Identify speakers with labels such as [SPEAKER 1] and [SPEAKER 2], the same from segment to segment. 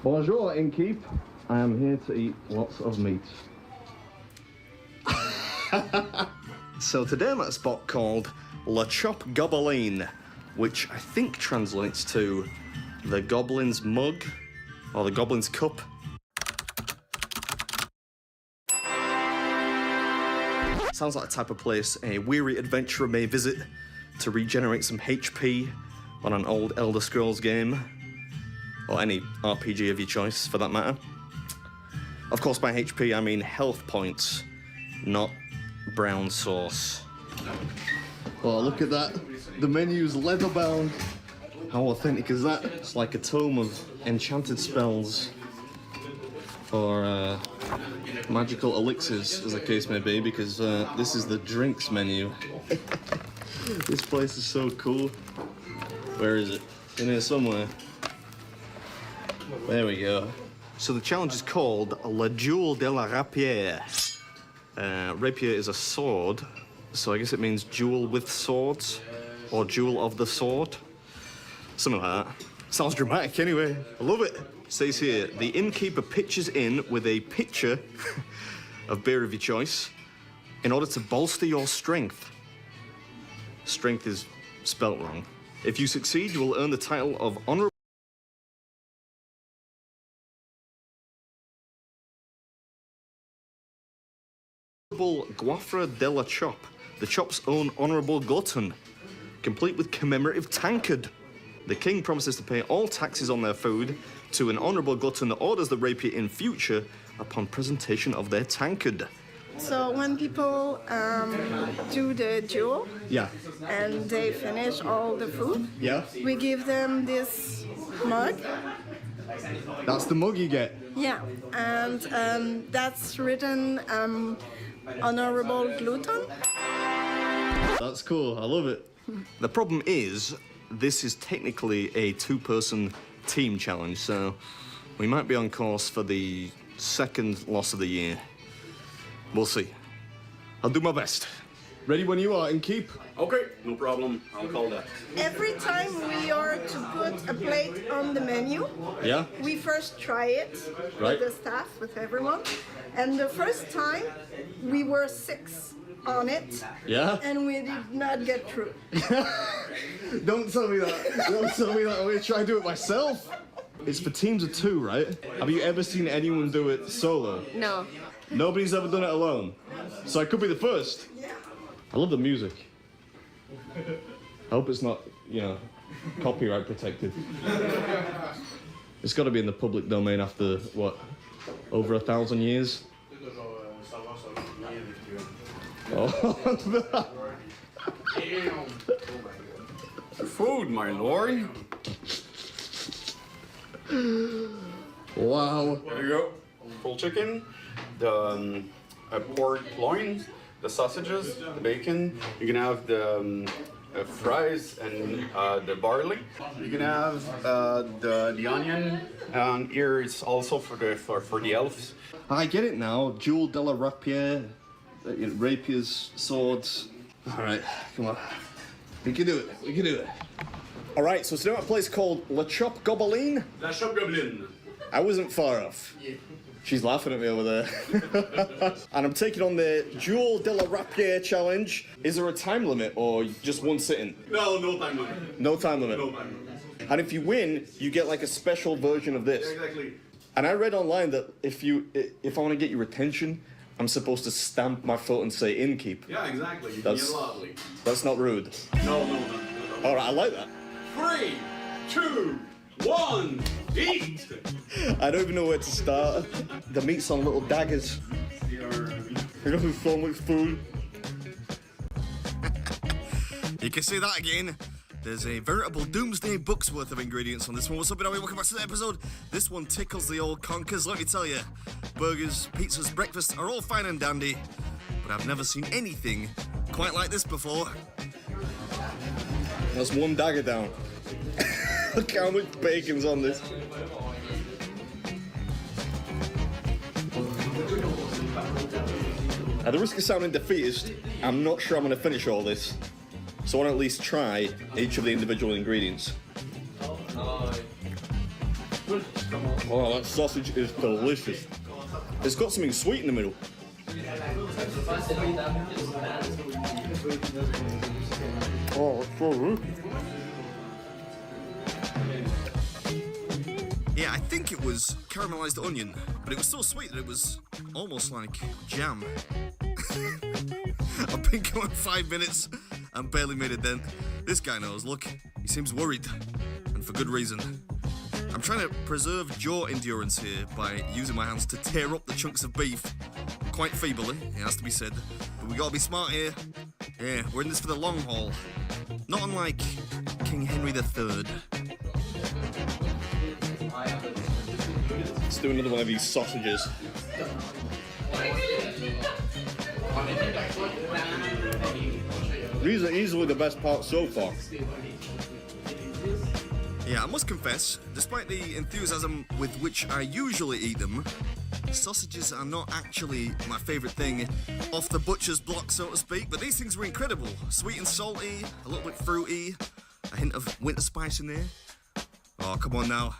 [SPEAKER 1] Bonjour, innkeep. I am here to eat lots of meat. So today I'm at a spot called La Chop Gobeline, which I think translates to the Goblin's Mug, or the Goblin's Cup. Sounds like the type of place a weary adventurer may visit to regenerate some HP on an old Elder Scrolls game, or any RPG of your choice for that matter. Of course, by HP I mean health points, not brown sauce. Oh, look at that. The menu's leather bound. How authentic is that? It's like a tome of enchanted spells or magical elixirs, as the case may be, because this is the drinks menu. This place is so cool. Where is it? In here somewhere. There we go. So the challenge is called La Jewel de la Rapier. Rapier is a sword, so I guess it means jewel with swords, or jewel of the sword. Something like that. Sounds dramatic anyway. I love it. It says here, the innkeeper pitches in with a pitcher of beer of your choice in order to bolster your strength. Strength is spelt wrong. If you succeed, you will earn the title of Honorable Goiffre de la Chop, the Chop's own honourable glutton, complete with commemorative tankard. The king promises to pay all taxes on their food to an honourable glutton that orders the rapier in future upon presentation of their tankard.
[SPEAKER 2] So when people do the duel,
[SPEAKER 1] Yeah.
[SPEAKER 2] and they finish all the food,
[SPEAKER 1] Yeah?
[SPEAKER 2] we give them this mug.
[SPEAKER 1] That's the mug you get.
[SPEAKER 2] Yeah, and that's written honorable glutton.
[SPEAKER 1] That's cool. I love it. The problem is, this is technically a two-person team challenge, so we might be on course for the second loss of the year. We'll see. I'll do my best. Ready when you are, innkeep.
[SPEAKER 3] Okay, no problem. I'll call that.
[SPEAKER 2] Every time we are to put a plate on the menu,
[SPEAKER 1] Yeah?
[SPEAKER 2] we first try it
[SPEAKER 1] Right.
[SPEAKER 2] with the staff, with everyone. And the first time, we were 6 on it,
[SPEAKER 1] Yeah?
[SPEAKER 2] and we did not get through.
[SPEAKER 1] Don't tell me that. Don't tell me that. I'm gonna try and do it myself. It's for teams of 2, right? Have you ever seen anyone do it solo?
[SPEAKER 2] No.
[SPEAKER 1] Nobody's ever done it alone. So I could be the first.
[SPEAKER 2] Yeah.
[SPEAKER 1] I love the music. I hope it's not, you know, copyright protected. It's got to be in the public domain after, what, over 1,000 years? Oh.
[SPEAKER 3] Food, my lord.
[SPEAKER 1] Wow.
[SPEAKER 3] There you go. Full chicken, the pork loin, the sausages, the bacon. You can have the fries and the barley. You can have the onion. And here it's also for the elves.
[SPEAKER 1] I get it now. Jewel de la Rapier, rapiers, swords. All right, come on. We can do it. We can do it. All right, so today we're at a place called La Chop Gobeline.
[SPEAKER 3] La Chop Goblin.
[SPEAKER 1] I wasn't far off. She's laughing at me over there. And I'm taking on the Jewel de la Rapier challenge. Is there a time limit or just one sitting?
[SPEAKER 3] No, no time limit.
[SPEAKER 1] No time limit.
[SPEAKER 3] No time limit.
[SPEAKER 1] And if you win, you get like a special version of this.
[SPEAKER 3] Exactly.
[SPEAKER 1] And I read online that if I want to get your attention, I'm supposed to stamp my foot and say innkeep.
[SPEAKER 3] Yeah, exactly. You
[SPEAKER 1] That's-
[SPEAKER 3] can get lovely.
[SPEAKER 1] That's not rude.
[SPEAKER 3] No, no, no.
[SPEAKER 1] All right, I like that.
[SPEAKER 3] 3, 2, 1, eat!
[SPEAKER 1] I don't even know where to start. The meat's on little daggers. There's so much food. You can say that again. There's a veritable doomsday book's worth of ingredients on this one. What's up, everybody? Welcome back to the episode. This one tickles the old conkers, let me tell you. Burgers, pizzas, breakfast are all fine and dandy, but I've never seen anything quite like this before. That's one dagger down. Look how much bacon's on this. At the risk of sounding defeatist, I'm not sure I'm going to finish all this. So I want to at least try each of the individual ingredients. Oh, that sausage is delicious. It's got something sweet in the middle. Oh, it's so good. Yeah, I think it was caramelized onion, but it was so sweet that it was almost like jam. I've been going 5 minutes and barely made a dent. This guy knows, look, he seems worried, and for good reason. I'm trying to preserve jaw endurance here by using my hands to tear up the chunks of beef. Quite feebly, it has to be said, but we gotta be smart here. Yeah, we're in this for the long haul. Not unlike King Henry III. Let's do another one of these sausages. These are easily the best part so far. Yeah, I must confess, despite the enthusiasm with which I usually eat them, sausages are not actually my favourite thing off the butcher's block, so to speak, but these things were incredible. Sweet and salty, a little bit fruity, a hint of winter spice in there. Oh, come on now.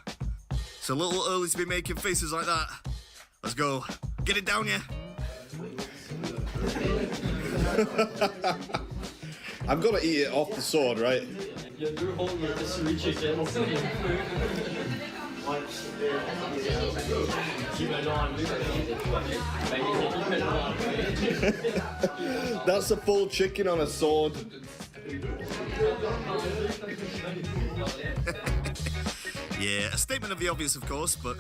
[SPEAKER 1] It's a little early to be making faces like that. Let's go. Get it down, yeah? I've got to eat it off the sword, right? That's a full chicken on a sword. Yeah, a statement of the obvious, of course, but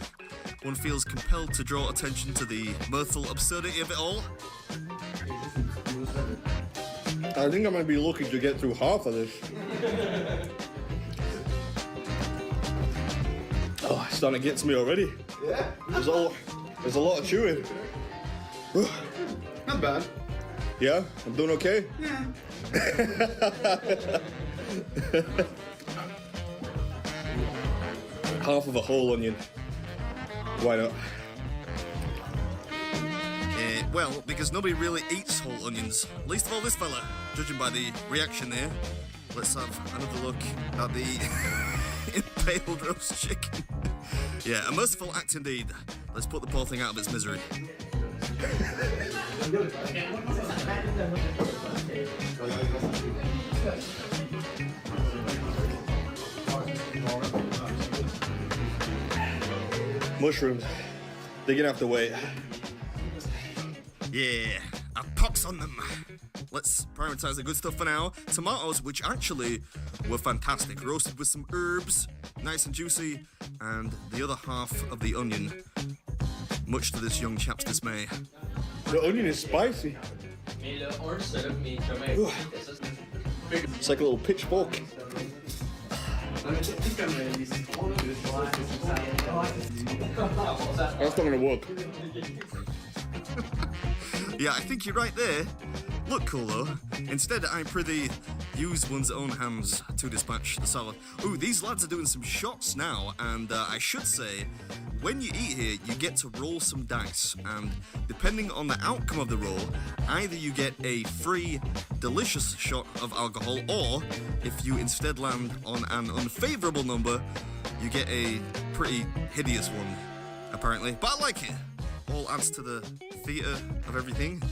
[SPEAKER 1] one feels compelled to draw attention to the mirthful absurdity of it all. I think I might be lucky to get through half of this. Oh, it's starting to get to me already.
[SPEAKER 3] Yeah.
[SPEAKER 1] There's a lot of chewing.
[SPEAKER 3] Not bad.
[SPEAKER 1] Yeah, I'm doing okay.
[SPEAKER 3] Yeah.
[SPEAKER 1] Half of a whole onion. Why not? Well, because nobody really eats whole onions. Least of all this fella, judging by the reaction there. Let's have another look at the impaled roast chicken. Yeah, a merciful act indeed. Let's put the poor thing out of its misery. Mushrooms. They're gonna have to wait. Yeah, a pox on them. Let's prioritize the good stuff for now. Tomatoes, which actually were fantastic. Roasted with some herbs, nice and juicy, and the other half of the onion, much to this young chap's dismay. The onion is spicy. It's like a little pitchfork. That's not gonna work. Yeah, I think you're right there. Look cool though. Instead, I prithee use one's own hands to dispatch the salad. Ooh, these lads are doing some shots now, and I should say, when you eat here, you get to roll some dice, and depending on the outcome of the roll, either you get a free, delicious shot of alcohol, or if you instead land on an unfavourable number, you get a pretty hideous one, apparently. But I like it. All adds to the theatre of everything.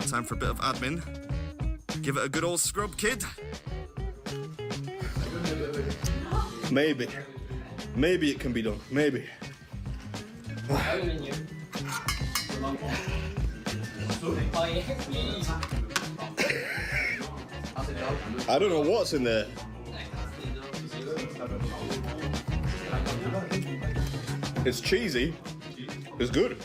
[SPEAKER 1] Time for a bit of admin. Give it a good old scrub, kid. Maybe. Maybe it can be done. Maybe. I don't know what's in there. It's cheesy. It's good.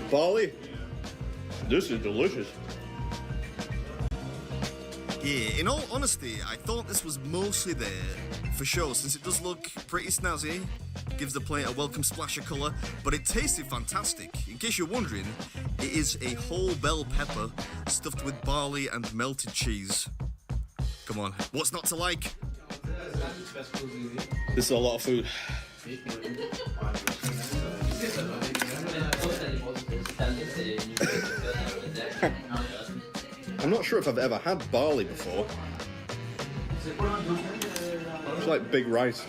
[SPEAKER 1] Barley, this is delicious. Yeah, in all honesty, I thought this was mostly there for show, since it does look pretty snazzy, gives the plate a welcome splash of colour, but it tasted fantastic. In case you're wondering, it is a whole bell pepper stuffed with barley and melted cheese. Come on, what's not to like? This is a lot of food. I'm not sure if I've ever had barley before. It's like big rice.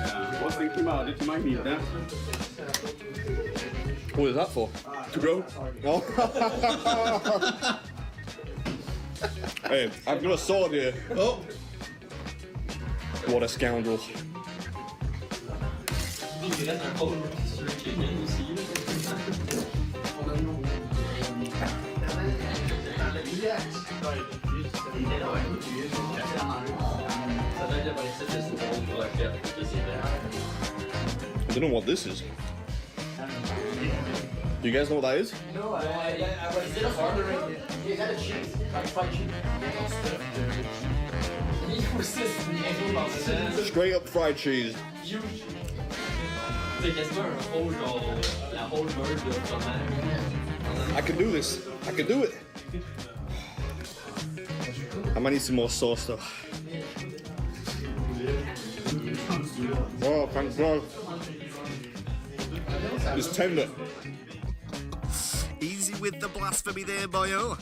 [SPEAKER 3] I was thinking about it, you might need that.
[SPEAKER 1] What is that for?
[SPEAKER 3] To go?
[SPEAKER 1] Oh. Hey, I've got a sword here.
[SPEAKER 3] Oh!
[SPEAKER 1] What a scoundrel. I don't know what this is. Do you guys know what that is?
[SPEAKER 4] No, is it a harder? Is that a cheese? Like fried cheese?
[SPEAKER 1] Straight up fried cheese. I can do this. I can do it. I might need some more sauce though. Oh, thank God. It's tender. Easy with the blasphemy there, boyo.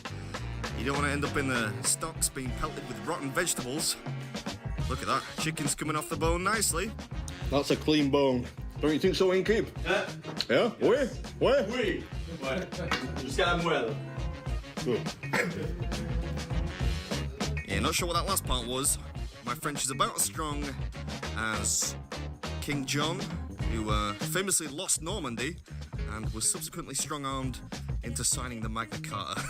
[SPEAKER 1] You don't want to end up in the stocks being pelted with rotten vegetables. Look at that. Chicken's coming off the bone nicely. That's a clean bone. Don't you think so, Inkeep? Yeah? Oui? Ouais?
[SPEAKER 5] Oui. Ouais. Jusqu'à la moelle.
[SPEAKER 1] Good. Yeah, not sure what that last part was. My French is about as strong as King John, who famously lost Normandy and was subsequently strong-armed into signing the Magna Carta.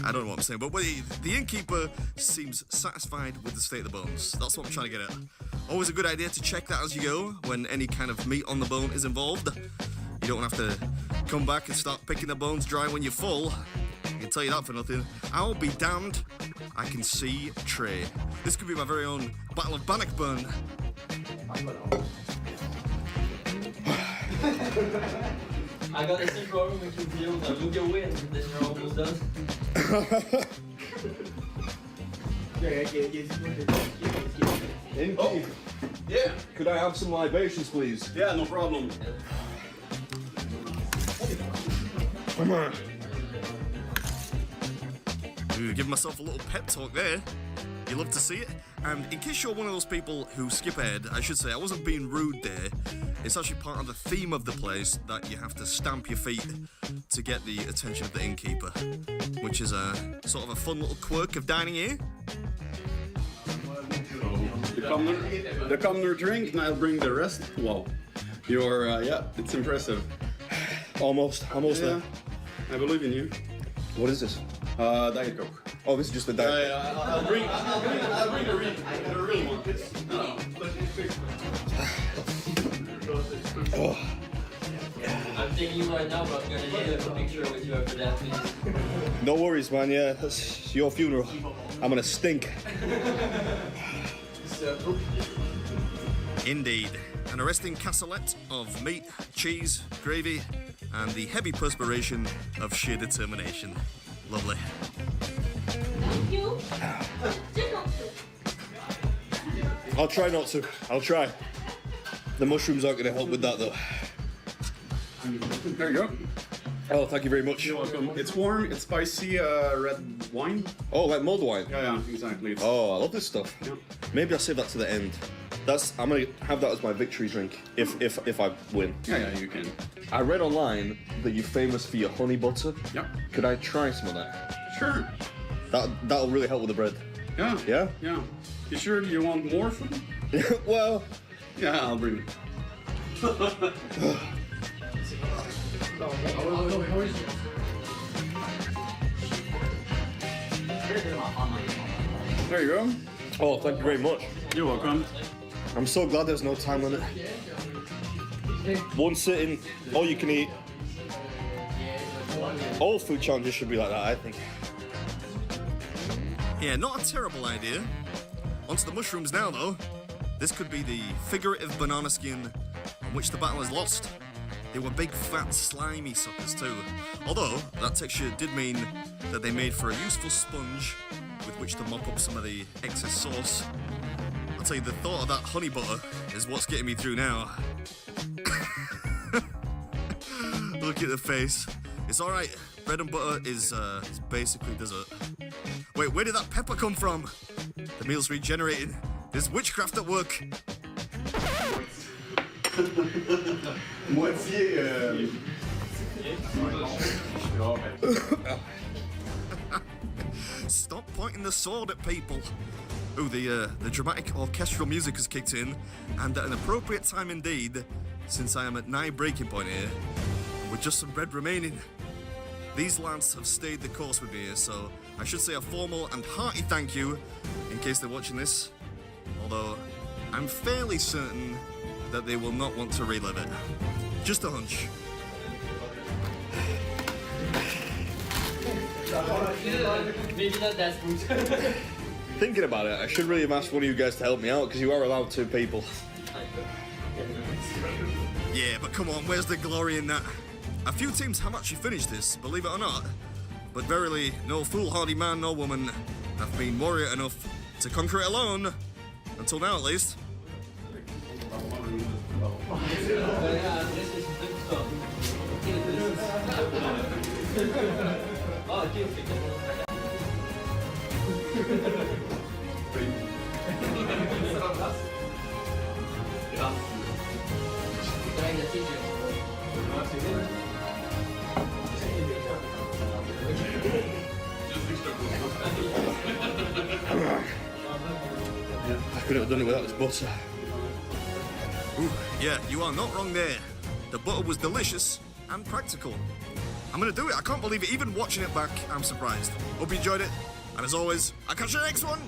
[SPEAKER 1] I don't know what I'm saying, but the innkeeper seems satisfied with the state of the bones. That's what I'm trying to get at. Always a good idea to check that as you go when any kind of meat on the bone is involved. You don't have to come back and start picking the bones dry when you're full. I can tell you that for nothing. I'll be damned. I can see Trey. This could be my very own Battle of Bannockburn.
[SPEAKER 4] I got a secret room which reveals a look away and then you're almost done.
[SPEAKER 1] Inkeep,
[SPEAKER 3] Yeah!
[SPEAKER 1] could I have some libations, please?
[SPEAKER 3] Yeah, no problem.
[SPEAKER 1] Come on. Ooh, give myself a little pep talk there. You love to see it. And in case you're one of those people who skip ahead, I should say I wasn't being rude there. It's actually part of the theme of the place that you have to stamp your feet to get the attention of the innkeeper, which is a sort of a fun little quirk of dining here.
[SPEAKER 3] The commoner drink, and I'll bring the rest. Wow. You're, yeah, it's impressive.
[SPEAKER 1] Almost
[SPEAKER 3] Yeah,
[SPEAKER 1] there.
[SPEAKER 3] I believe in you.
[SPEAKER 1] What is this?
[SPEAKER 3] Diet Coke.
[SPEAKER 1] Oh, this is just the diet.
[SPEAKER 3] Yeah, I'll bring the real one.
[SPEAKER 1] Oh.
[SPEAKER 4] I'm taking you right now, but I'm gonna need a picture with you after that, please.
[SPEAKER 1] No worries, man. Yeah, that's your funeral. I'm gonna stink. Indeed. An arresting cassolette of meat, cheese, gravy, and the heavy perspiration of sheer determination. Lovely.
[SPEAKER 6] Thank you.
[SPEAKER 1] I'll try not to. I'll try. The mushrooms aren't going to help with that, though.
[SPEAKER 3] There you go.
[SPEAKER 1] Oh, thank you very much.
[SPEAKER 3] You're welcome. It's warm, it's spicy red wine.
[SPEAKER 1] Oh, like mulled wine?
[SPEAKER 3] Yeah, exactly. It's,
[SPEAKER 1] Oh, I love this stuff.
[SPEAKER 3] Yeah.
[SPEAKER 1] Maybe I'll save that to the end. I'm gonna have that as my victory drink if I win.
[SPEAKER 3] yeah, you can.
[SPEAKER 1] I read online that you're famous for your honey butter.
[SPEAKER 3] Yeah.
[SPEAKER 1] Could I try some of that?
[SPEAKER 3] Sure.
[SPEAKER 1] That'll really help with the bread.
[SPEAKER 3] Yeah.
[SPEAKER 1] Yeah?
[SPEAKER 3] Yeah. You sure you want more food?
[SPEAKER 1] Well,
[SPEAKER 3] Yeah, I'll bring it. There you go.
[SPEAKER 1] oh, thank you very much.
[SPEAKER 3] You're welcome.
[SPEAKER 1] I'm so glad there's no time limit. One sitting, all you can eat. All food challenges should be like that, I think. Yeah, not a terrible idea. Onto the mushrooms now, though. This could be the figurative banana skin on which the battle is lost. They were big, fat, slimy suckers too. Although, that texture did mean that they made for a useful sponge with which to mop up some of the excess sauce. I'll tell you, the thought of that honey butter is what's getting me through now.
[SPEAKER 7] look at the face. It's all right. Bread and butter is basically dessert. Wait, where did that pepper come from? The meal's regenerated. There's witchcraft at work.
[SPEAKER 3] Moitié.
[SPEAKER 7] Stop pointing the sword at people. Ooh, the dramatic orchestral music has kicked in, and at an appropriate time indeed, since I am at nigh breaking point here, with just some bread remaining. These lads have stayed the course with me here, so I should say a formal and hearty thank you in case they're watching this. Although, I'm fairly certain that they will not want to relive it. Just a hunch.
[SPEAKER 4] Maybe not that smooth.
[SPEAKER 1] Thinking about it, I should really have asked one of you guys to help me out, because you are allowed 2 people.
[SPEAKER 7] Yeah, but come on, where's the glory in that? A few teams have actually finished this, believe it or not. But verily, no foolhardy man nor woman have been warrior enough to conquer it alone. Until now, at least.
[SPEAKER 1] I couldn't have done it without this butter.
[SPEAKER 7] Ooh, yeah, you are not wrong there. The butter was delicious and practical. I'm gonna do it. I can't believe it. Even watching it back, I'm surprised. Hope you enjoyed it. And as always, I'll catch you next one.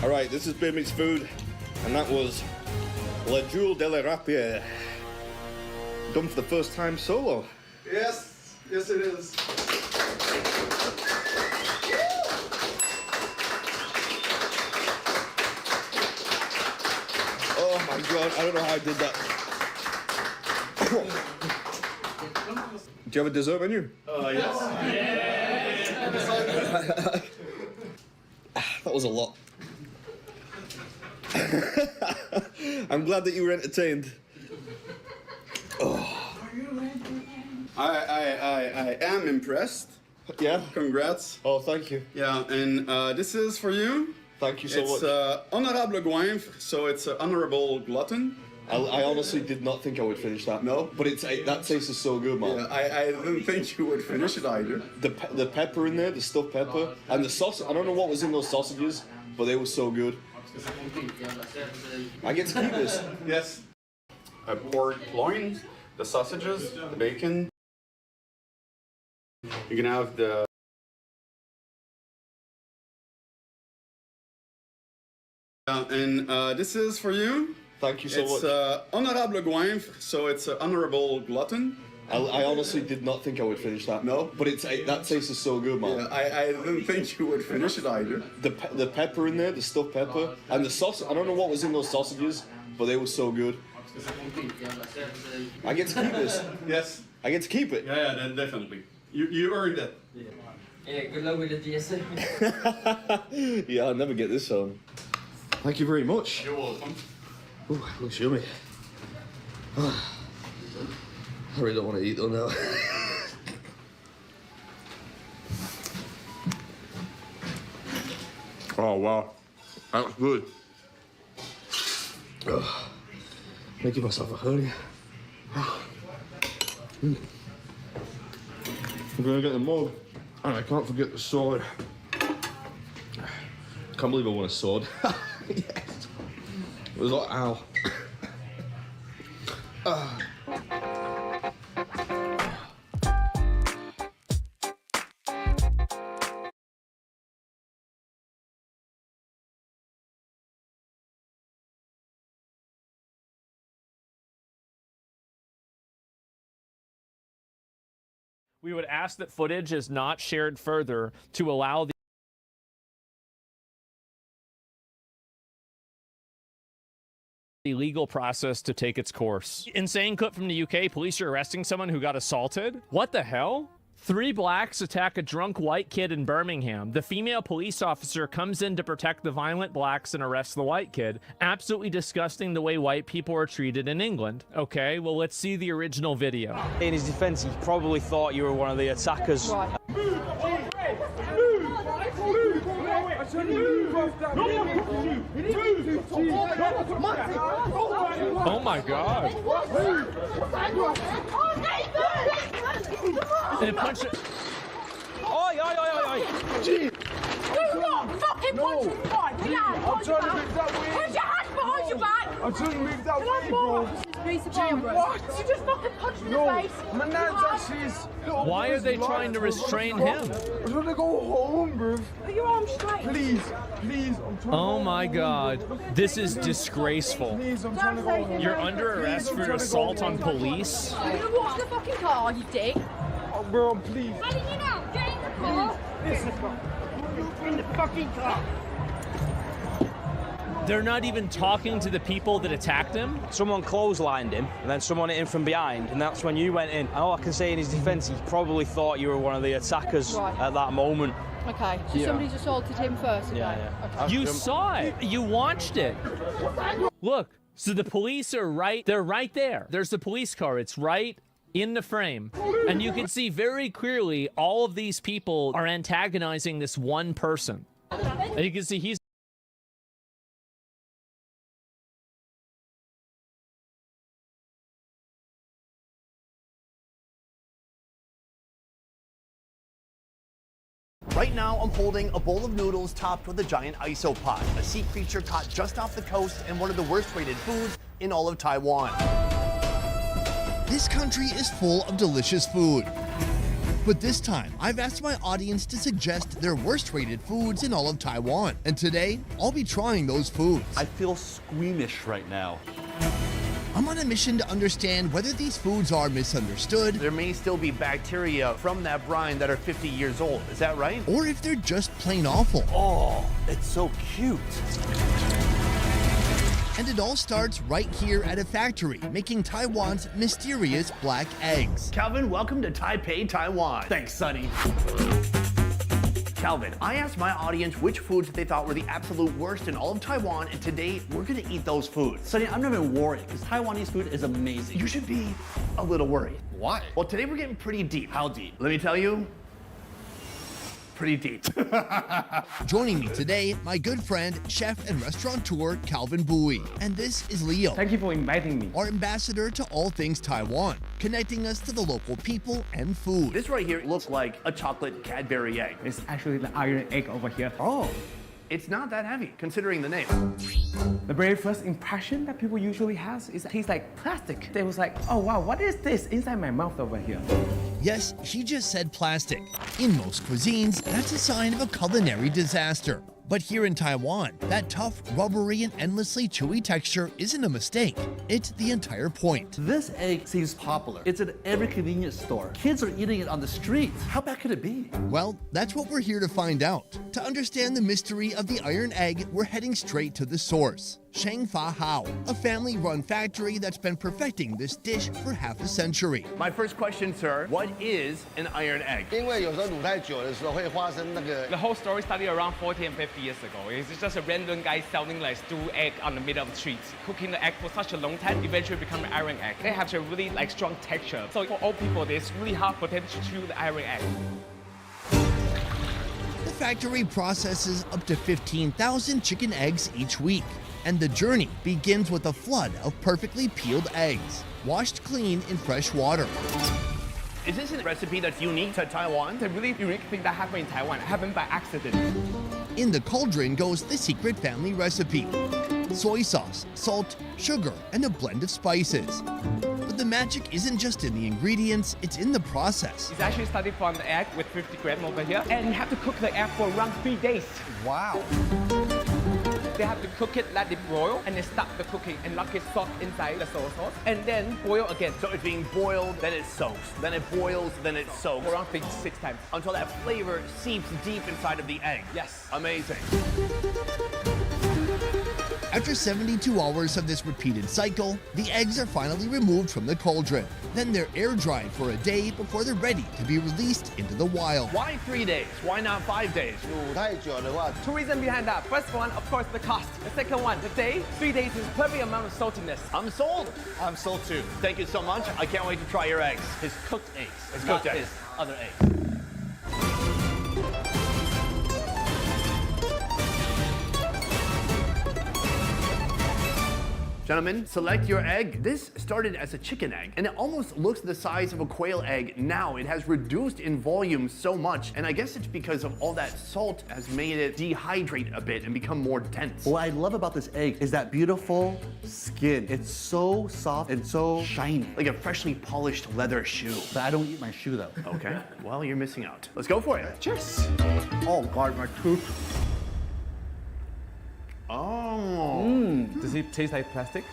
[SPEAKER 1] All right, this is Beer Meets Food, and that was Le Jewel de la Rapier. Done for the first time solo.
[SPEAKER 3] Yes, yes it is.
[SPEAKER 1] Oh my god, I don't know how I did that. Do you have a dessert menu?
[SPEAKER 3] Yes.
[SPEAKER 1] That was a lot. I'm glad that you were entertained.
[SPEAKER 3] I am impressed.
[SPEAKER 1] Yeah?
[SPEAKER 3] Congrats.
[SPEAKER 1] Oh, thank you.
[SPEAKER 3] Yeah, and this is for you.
[SPEAKER 1] Thank you so
[SPEAKER 3] It's
[SPEAKER 1] much.
[SPEAKER 3] honorable goinfre, so it's honorable glutton.
[SPEAKER 1] I honestly did not think I would finish that.
[SPEAKER 3] No?
[SPEAKER 1] But that taste is so good, man.
[SPEAKER 3] Yeah, I didn't think you would finish it either.
[SPEAKER 1] The pepper in there, the stuffed pepper, and the sauce. I don't know what was in those sausages, but they were so good. I get to keep this.
[SPEAKER 3] Yes. A pork loin, the sausages, the bacon. You can have the and this is for you.
[SPEAKER 1] Thank you so
[SPEAKER 3] It's
[SPEAKER 1] much.
[SPEAKER 3] honorable goinfre, so it's honorable glutton.
[SPEAKER 1] I honestly did not think I would finish that.
[SPEAKER 3] No?
[SPEAKER 1] But that taste is so good, man.
[SPEAKER 3] Yeah, I didn't think you would finish it either.
[SPEAKER 1] The pepper in there, the stuffed pepper, and the sauce. I don't know what was in those sausages, but they were so good. I get to keep this.
[SPEAKER 3] Yes.
[SPEAKER 1] I get to keep it.
[SPEAKER 3] Yeah, then definitely. You earned it.
[SPEAKER 4] Yeah, good luck with the GSA.
[SPEAKER 1] Yeah, I'll never get this home. Thank you very much.
[SPEAKER 3] You're welcome.
[SPEAKER 1] Ooh, looks yummy. I really don't want to eat though now. Oh wow, that's good. Making myself a hernia. I'm gonna get the mug, and I can't forget the sword. Can't believe I won a sword. Yes. It was like, ow.
[SPEAKER 8] We would ask that footage is not shared further to allow the legal process to take its course. Insane clip from the UK. Police are arresting someone who got assaulted. What the hell? 3 blacks attack a drunk white kid in Birmingham. The female police officer comes in to protect the violent blacks and arrests the white kid. Absolutely disgusting the way white people are treated in England. Okay, well, let's see the original video.
[SPEAKER 9] In his defense, he probably thought you were one of the attackers.
[SPEAKER 10] Right.
[SPEAKER 8] Oh my God. And punch it.
[SPEAKER 9] Oi, oi, oi, oi, oi.
[SPEAKER 10] Do not fucking punch me. Right, relax.
[SPEAKER 11] I'm trying to move that way.
[SPEAKER 10] Put your hands behind your back.
[SPEAKER 11] I'm trying to move that way, bro.
[SPEAKER 10] Piece of Barbara.
[SPEAKER 11] What?
[SPEAKER 10] You just fucking punched me in the face.
[SPEAKER 11] My nan's actually...
[SPEAKER 8] Why are they trying to restrain him?
[SPEAKER 11] I'm trying to go home, bro.
[SPEAKER 10] Put your arms straight.
[SPEAKER 11] Please, please, I'm trying
[SPEAKER 8] Oh my God. This is disgraceful.
[SPEAKER 11] Please, I'm trying to go home.
[SPEAKER 8] You're under arrest for assault on police.
[SPEAKER 10] You're gonna walk to the fucking car, you dick.
[SPEAKER 11] Oh, bro, please.
[SPEAKER 10] How did you know? Get in the car.
[SPEAKER 11] In the fucking car.
[SPEAKER 8] They're not even talking to the people that attacked him.
[SPEAKER 9] Someone clotheslined him, and then someone hit him from behind, and that's when you went in. And all I can say in his defense, he probably thought you were one of the attackers at that moment.
[SPEAKER 10] Okay, so somebody's assaulted him first.
[SPEAKER 9] Yeah, yeah.
[SPEAKER 10] Okay.
[SPEAKER 8] You saw it. You watched it. Look, so the police are right. They're right there. There's the police car. It's right in the frame. And you can see very clearly all of these people are antagonizing this one person. And you can see he's
[SPEAKER 12] Right now, I'm holding a bowl of noodles topped with a giant isopod, a sea creature caught just off the coast and one of the worst rated foods in all of Taiwan. This country is full of delicious food. But this time, I've asked my audience to suggest their worst rated foods in all of Taiwan. And today, I'll be trying those foods.
[SPEAKER 1] I feel squeamish right now.
[SPEAKER 12] I'm on a mission to understand whether these foods are misunderstood.
[SPEAKER 13] There may still be bacteria from that brine that are 50 years old. Is that right?
[SPEAKER 12] Or if they're just plain awful.
[SPEAKER 13] Oh, it's so cute.
[SPEAKER 12] And it all starts right here at a factory, making Taiwan's mysterious black eggs.
[SPEAKER 13] Calvin, welcome to Taipei, Taiwan. Thanks, Sonny. Calvin, I asked my audience which foods they thought were the absolute worst in all of Taiwan, and today we're gonna eat those foods.
[SPEAKER 14] Sonny, I'm not even worried, because Taiwanese food is amazing.
[SPEAKER 13] You should be a little worried.
[SPEAKER 1] Why?
[SPEAKER 13] Well, today we're getting pretty deep.
[SPEAKER 14] How deep?
[SPEAKER 13] Let me tell you, pretty deep.
[SPEAKER 12] Joining me today, my good friend, chef and restaurateur Calvin Bui. And this is Leo.
[SPEAKER 15] Thank you for inviting me.
[SPEAKER 12] Our ambassador to all things Taiwan, connecting us to the local people and food.
[SPEAKER 13] This right here looks like a chocolate Cadbury egg.
[SPEAKER 15] It's actually the iron egg over here.
[SPEAKER 13] Oh, it's not that heavy, considering the name.
[SPEAKER 15] The very first impression that people usually has is it tastes like plastic. They was like, oh wow, what is this inside my mouth over here?
[SPEAKER 12] Yes, she just said plastic. In most cuisines, that's a sign of a culinary disaster. But here in Taiwan, that tough, rubbery, and endlessly chewy texture isn't a mistake. It's the entire point.
[SPEAKER 14] This egg seems popular. It's at every convenience store. Kids are eating it on the streets. How bad could it be?
[SPEAKER 12] Well, that's what we're here to find out. To understand the mystery of the iron egg, we're heading straight to the source. Shang Fa Hao, a family-run factory that's been perfecting this dish for half a century.
[SPEAKER 13] My first question, sir, what is an iron egg?
[SPEAKER 16] The
[SPEAKER 17] whole story started around 40 and 50 years ago. It's just a random guy selling like stew egg on the middle of the street. Cooking the egg for such a long time, eventually become an iron egg. They have a really like strong texture. So for old people, it's really hard for them to chew the iron egg.
[SPEAKER 12] The factory processes up to 15,000 chicken eggs each week. And the journey begins with a flood of perfectly peeled eggs, washed clean in fresh water.
[SPEAKER 13] Is this a recipe that's unique to Taiwan?
[SPEAKER 17] It's a really unique thing that happened in Taiwan. It happened by accident.
[SPEAKER 12] In the cauldron goes the secret family recipe. Soy sauce, salt, sugar, and a blend of spices. But the magic isn't just in the ingredients, it's in the process.
[SPEAKER 17] It's actually started from the egg with 50 grams over here. And you have to cook the egg for around 3 days.
[SPEAKER 12] Wow.
[SPEAKER 17] They have to cook it, let it broil, and then stop the cooking and lock it soft inside the soy sauce, and then boil again.
[SPEAKER 13] So it's being boiled, then it soaks, then it boils, then it soaks.
[SPEAKER 17] Around 6 times.
[SPEAKER 13] Until that flavor seeps deep inside of the egg.
[SPEAKER 17] Yes.
[SPEAKER 13] Amazing.
[SPEAKER 12] After 72 hours of this repeated cycle, the eggs are finally removed from the cauldron. Then they're air dried for a day before they're ready to be released into the wild.
[SPEAKER 13] Why 3 days? Why not 5 days?
[SPEAKER 15] Two reasons behind that. First one, of course, the cost. The second one, the day. 3 days is perfect amount of saltiness.
[SPEAKER 13] I'm sold. I'm sold too. Thank you so much. I can't wait to try your eggs.
[SPEAKER 14] His cooked eggs.
[SPEAKER 13] His
[SPEAKER 14] not
[SPEAKER 13] cooked eggs.
[SPEAKER 14] his other eggs.
[SPEAKER 13] Gentlemen, select your egg. This started as a chicken egg, and it almost looks the size of a quail egg now. It has reduced in volume so much, and I guess it's because of all that salt has made it dehydrate a bit and become more dense.
[SPEAKER 14] What I love about this egg is that beautiful skin. It's so soft and so shiny.
[SPEAKER 13] Like a freshly polished leather shoe.
[SPEAKER 14] But I don't eat my shoe though.
[SPEAKER 13] Okay, well, you're missing out. Let's go for it.
[SPEAKER 14] Cheers. Oh God, my tooth.
[SPEAKER 13] Oh.
[SPEAKER 15] Does it taste like plastic?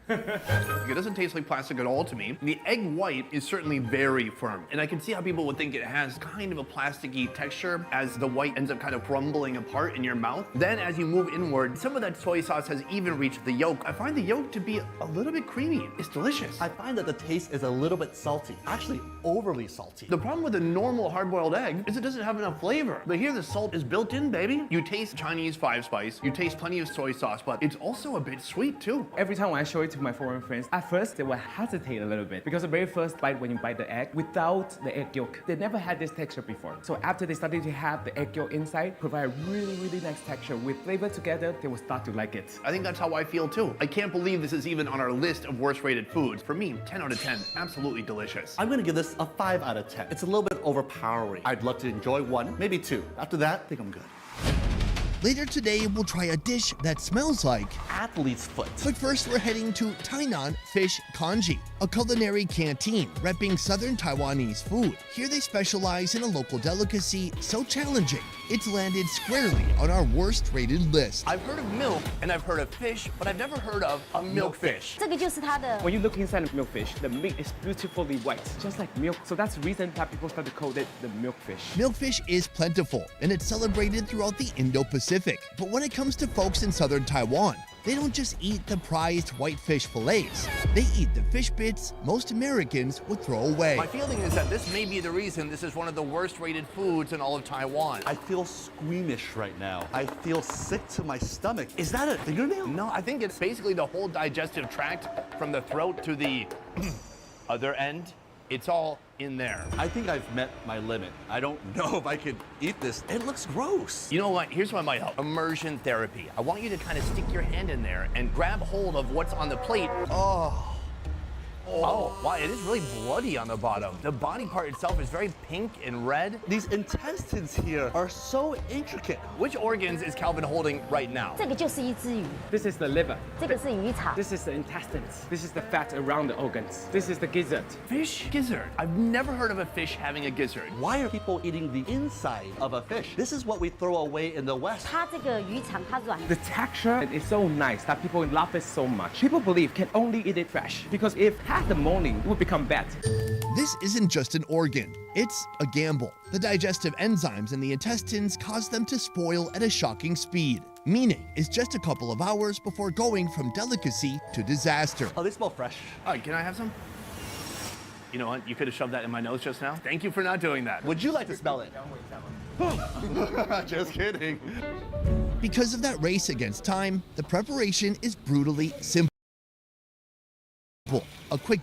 [SPEAKER 13] It doesn't taste like plastic at all to me. The egg white is certainly very firm, and I can see how people would think it has kind of a plasticky texture as the white ends up kind of crumbling apart in your mouth. Then as you move inward, some of that soy sauce has even reached the yolk. I find the yolk to be a little bit creamy. It's delicious.
[SPEAKER 14] I find that the taste is a little bit salty. Actually, overly salty.
[SPEAKER 13] The problem with a normal hard-boiled egg is it doesn't have enough flavor. But here the salt is built in, baby. You taste Chinese 5-spice, you taste plenty of soy sauce, but it's also a bit sweet too.
[SPEAKER 15] Every time when I show it to my foreign friends, at first they will hesitate a little bit because the very first bite when you bite the egg without the egg yolk, they never had this texture before. So after they started to have the egg yolk inside, provide a really, really nice texture with flavor together, they will start to like it.
[SPEAKER 13] I think that's how I feel too. I can't believe this is even on our list of worst rated foods. For me, 10 out of 10, absolutely delicious.
[SPEAKER 14] I'm gonna give this a 5 out of 10. It's a little bit overpowering. I'd love to enjoy 1, maybe 2. After that, I think I'm good.
[SPEAKER 12] Later today, we'll try a dish that smells like
[SPEAKER 14] athlete's foot.
[SPEAKER 12] But first, we're heading to Tainan Fish Kanji, a culinary canteen repping southern Taiwanese food. Here they specialize in a local delicacy so challenging, it's landed squarely on our worst rated list.
[SPEAKER 13] I've heard of milk and I've heard of fish, but I've never heard of a milkfish.
[SPEAKER 15] When you look inside the milkfish, the meat is beautifully white, just like milk. So that's the reason that people start to call it the milkfish.
[SPEAKER 12] Milkfish is plentiful, and it's celebrated throughout the Indo-Pacific. But when it comes to folks in southern Taiwan, they don't just eat the prized whitefish fillets. They eat the fish bits most Americans would throw away.
[SPEAKER 13] My feeling is that this may be the reason this is one of the worst rated foods in all of Taiwan.
[SPEAKER 14] I feel squeamish right now. I feel sick to my stomach. Is that a fingernail?
[SPEAKER 13] No, I think it's basically the whole digestive tract from the throat to the other end. It's all in there.
[SPEAKER 14] I think I've met my limit. I don't know if I could eat this. It looks gross.
[SPEAKER 13] You know what? Here's what might help. Immersion therapy. I want you to kind of stick your hand in there and grab hold of what's on the plate. Oh, wow, it is really bloody on the bottom. The body part itself is very pink and red.
[SPEAKER 14] These intestines here are so intricate.
[SPEAKER 13] Which organs is Calvin holding right now?
[SPEAKER 15] This is the liver. This is the intestines. This is the fat around the organs. This is the gizzard.
[SPEAKER 13] Fish gizzard. I've never heard of a fish having a gizzard.
[SPEAKER 14] Why are people eating the inside of a fish? This is what we throw away in the West.
[SPEAKER 15] The texture is so nice that people love it so much. People believe can only eat it fresh because if had the morning, it would become bad.
[SPEAKER 12] This isn't just an organ, it's a gamble. The digestive enzymes in the intestines cause them to spoil at a shocking speed, meaning it's just a couple of hours before going from delicacy to disaster.
[SPEAKER 14] Oh, they smell fresh.
[SPEAKER 13] All right, can I have some? You know what? You could have shoved that in my nose just now. Thank you for not doing that.
[SPEAKER 14] Would you like to smell it? Just kidding.
[SPEAKER 12] Because of that race against time, the preparation is brutally simple. A quick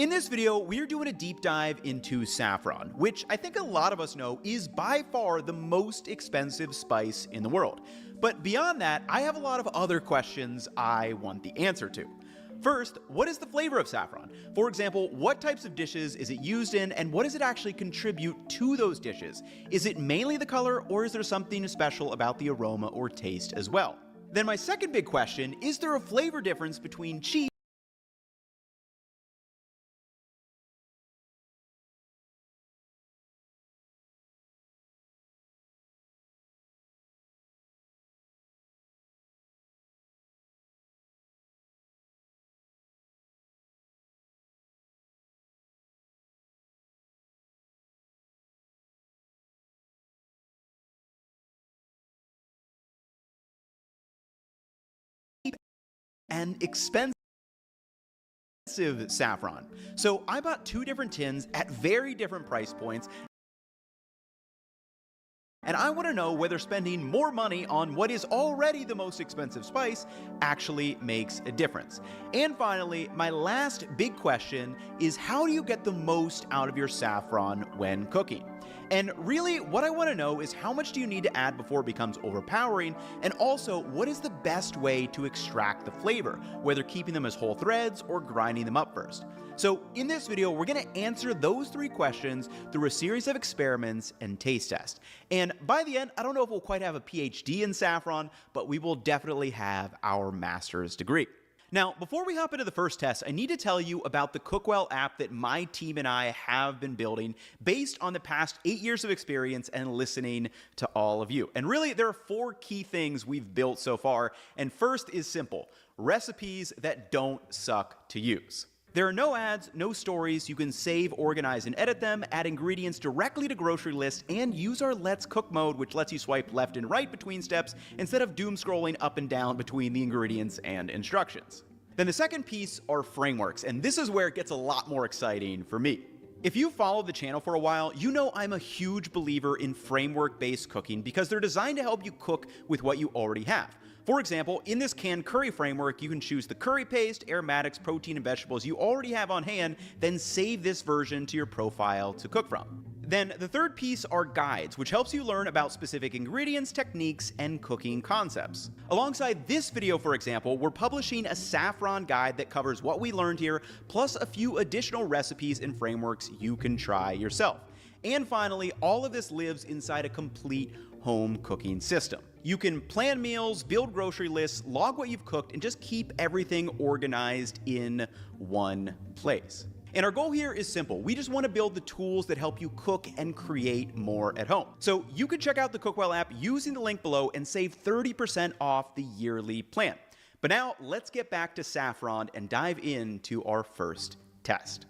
[SPEAKER 16] In this video, we're doing a deep dive into saffron, which I think a lot of us know is by far the most expensive spice in the world. But beyond that, I have a lot of other questions I want the answer to. First, what is the flavor of saffron? For example, what types of dishes is it used in, and what does it actually contribute to those dishes? Is it mainly the color, or is there something special about the aroma or taste as well? Then my second big question, is there a flavor difference between cheese and expensive saffron? So I bought 2 different tins at very different price points, and I want to know whether spending more money on what is already the most expensive spice actually makes a difference. And finally, my last big question is, how do you get the most out of your saffron when cooking? And really, what I want to know is, how much do you need to add before it becomes overpowering? And also, what is the best way to extract the flavor, whether keeping them as whole threads or grinding them up first? So in this video, we're going to answer those 3 questions through a series of experiments and taste tests. And by the end, I don't know if we'll quite have a PhD in saffron, but we will definitely have our master's degree. Now, before we hop into the first test, I need to tell you about the Cookwell app that my team and I have been building based on the past 8 years of experience and listening to all of you. And really, there are 4 key things we've built so far. And first is simple: recipes that don't suck to use. There are no ads, no stories. You can save, organize, and edit them, add ingredients directly to grocery lists, and use our Let's Cook mode, which lets you swipe left and right between steps instead of doom scrolling up and down between the ingredients and instructions. Then the second piece are frameworks, and this is where it gets a lot more exciting for me. If you've followed the channel for a while, you know I'm a huge believer in framework-based cooking because they're designed to help you cook with what you already have. For example, in this canned curry framework, you can choose the curry paste, aromatics, protein, and vegetables you already have on hand, then save this version to your profile to cook from. Then the third piece are guides, which helps you learn about specific ingredients, techniques, and cooking concepts. Alongside this video, for example, we're publishing a saffron guide that covers what we learned here, plus a few additional recipes and frameworks you can try yourself. And finally, all of this lives inside a complete home cooking system. You can plan meals, build grocery lists, log what you've cooked, and just keep everything organized in one place. And our goal here is simple. We just want to build the tools that help you cook and create more at home. So you can check out the Cookwell app using the link below and save 30% off the yearly plan. But now let's get back to saffron and dive into our first test.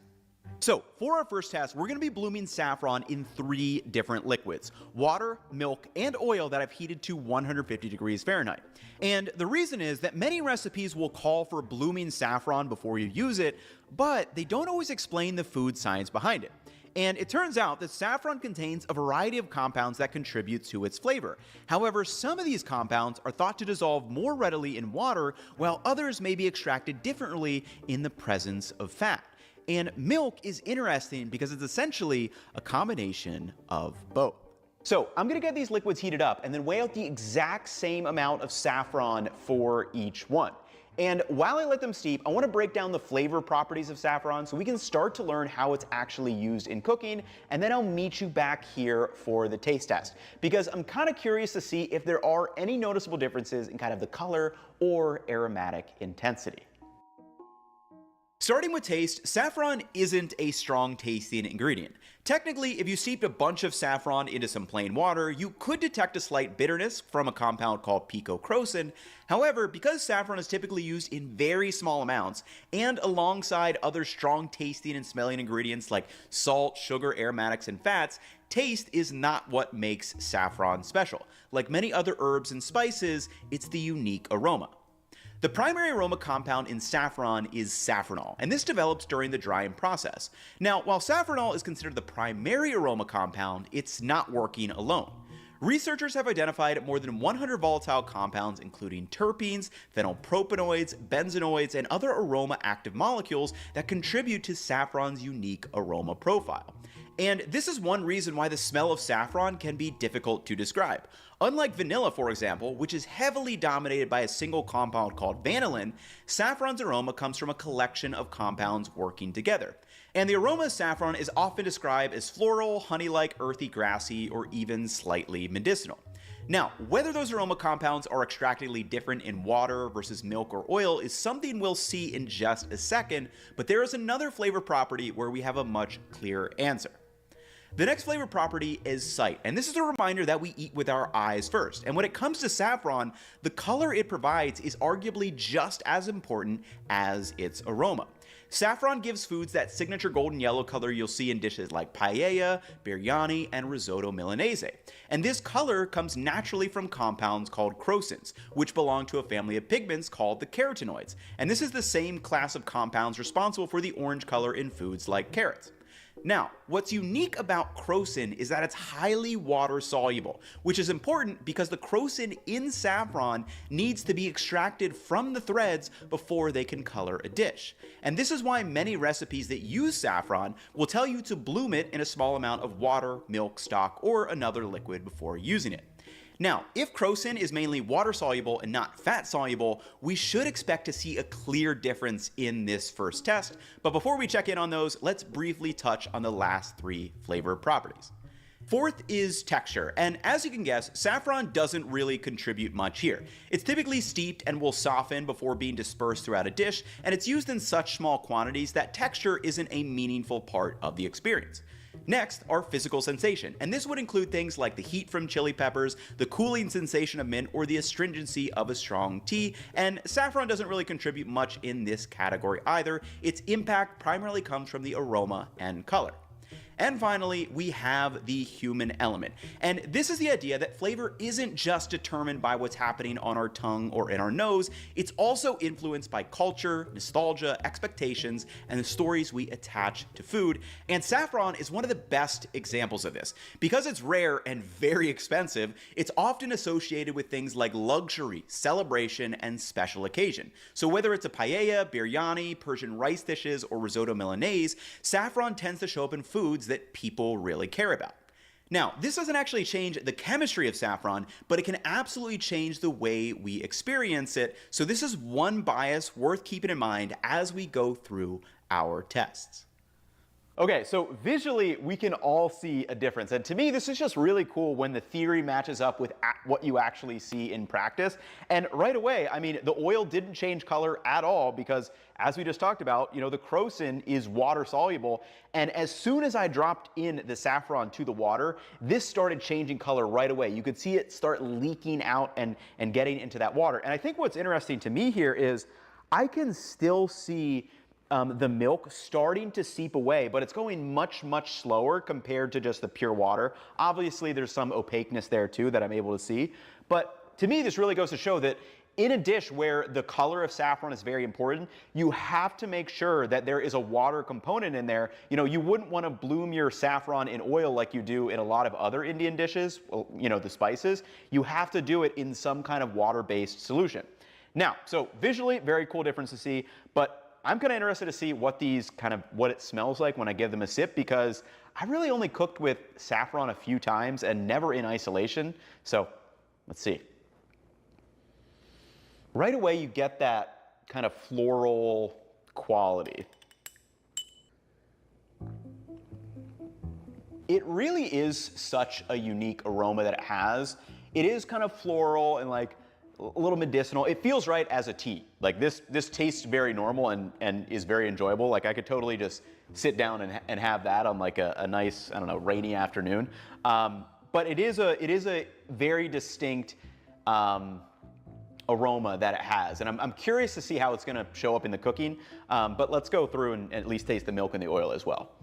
[SPEAKER 16] So for our first test, we're going to be blooming saffron in 3 different liquids: water, milk, and oil that I've heated to 150 degrees Fahrenheit. And the reason is that many recipes will call for blooming saffron before you use it, but they don't always explain the food science behind it. And it turns out that saffron contains a variety of compounds that contribute to its flavor. However, some of these compounds are thought to dissolve more readily in water, while others may be extracted differently in the presence of fat. And milk is interesting because it's essentially a combination of both. So I'm going to get these liquids heated up and then weigh out the exact same amount of saffron for each one. And while I let them steep, I want to break down the flavor properties of saffron so we can start to learn how it's actually used in cooking, and then I'll meet you back here for the taste test, because I'm kind of curious to see if there are any noticeable differences in kind of the color or aromatic intensity. Starting with taste, saffron isn't a strong tasting ingredient. Technically, if you steeped a bunch of saffron into some plain water, you could detect a slight bitterness from a compound called picocrosin. However, because saffron is typically used in very small amounts and alongside other strong tasting and smelling ingredients like salt, sugar, aromatics, and fats, taste is not what makes saffron special. Like many other herbs and spices, it's the unique aroma. The primary aroma compound in saffron is safranol, and this develops during the drying process. Now, while safranol is considered the primary aroma compound, it's not working alone. Researchers have identified more than 100 volatile compounds, including terpenes, phenylpropanoids, benzenoids, and other aroma active molecules that contribute to saffron's unique aroma profile. And this is one reason why the smell of saffron can be difficult to describe. Unlike vanilla, for example, which is heavily dominated by a single compound called vanillin, saffron's aroma comes from a collection of compounds working together. And the aroma of saffron is often described as floral, honey-like, earthy, grassy, or even slightly medicinal. Now, whether those aroma compounds are extractively different in water versus milk or oil is something we'll see in just a second, but there is another flavor property where we have a much clearer answer. The next flavor property is sight, and this is a reminder that we eat with our eyes first. And when it comes to saffron, the color it provides is arguably just as important as its aroma. Saffron gives foods that signature golden yellow color you'll see in dishes like paella, biryani, and risotto milanese. And this color comes naturally from compounds called crocins, which belong to a family of pigments called the carotenoids. And this is the same class of compounds responsible for the orange color in foods like carrots. Now, what's unique about crocin is that it's highly water soluble, which is important because the crocin in saffron needs to be extracted from the threads before they can color a dish. And this is why many recipes that use saffron will tell you to bloom it in a small amount of water, milk, stock, or another liquid before using it. Now, if crocin is mainly water soluble and not fat soluble, we should expect to see a clear difference in this first test. But before we check in on those, let's briefly touch on the last three flavor properties. Fourth is texture, and as you can guess, saffron doesn't really contribute much here. It's typically steeped and will soften before being dispersed throughout a dish, and it's used in such small quantities that texture isn't a meaningful part of the experience. Next are physical sensation, and this would include things like the heat from chili peppers, the cooling sensation of mint, or the astringency of a strong tea, and saffron doesn't really contribute much in this category either. Its impact primarily comes from the aroma and color. And finally, we have the human element. And this is the idea that flavor isn't just determined by what's happening on our tongue or in our nose, it's also influenced by culture, nostalgia, expectations, and the stories we attach to food. And saffron is one of the best examples of this. Because it's rare and very expensive, it's often associated with things like luxury, celebration, and special occasion. So whether it's a paella, biryani, Persian rice dishes, or risotto milanese, saffron tends to show up in foods that people really care about. Now, this doesn't actually change the chemistry of saffron, but it can absolutely change the way we experience it. So this is one bias worth keeping in mind as we go through our tests.
[SPEAKER 18] Okay, so visually we can all see a difference, and to me this is just really cool when the theory matches up with what you actually see in practice. And right away, I mean, the oil didn't change color at all because, as we just talked about, the crocin is water soluble, and as soon as I dropped in the saffron to the water, this started changing color right away. You could see it start leaking out and getting into that water. And I think what's interesting to me here is I can still see the milk starting to seep away, but it's going much, much slower compared to just the pure water. Obviously, there's some opaqueness there too that I'm able to see. But to me, this really goes to show that in a dish where the color of saffron is very important, you have to make sure that there is a water component in there. You wouldn't want to bloom your saffron in oil like you do in a lot of other Indian dishes, the spices. You have to do it in some kind of water-based solution. Now, so visually, very cool difference to see, but I'm kind of interested to see what it smells like when I give them a sip, because I really only cooked with saffron a few times and never in isolation. So let's see. Right away, you get that kind of floral quality. It really is such a unique aroma that it has. It is kind of floral and like a little medicinal. It feels right as a tea. Like this tastes very normal and is very enjoyable. Like I could totally just sit down and have that on like a nice, I don't know, rainy afternoon. But it is a very distinct aroma that it has. And I'm curious to see how it's gonna show up in the cooking. But let's go through and at least taste the milk and the oil as well.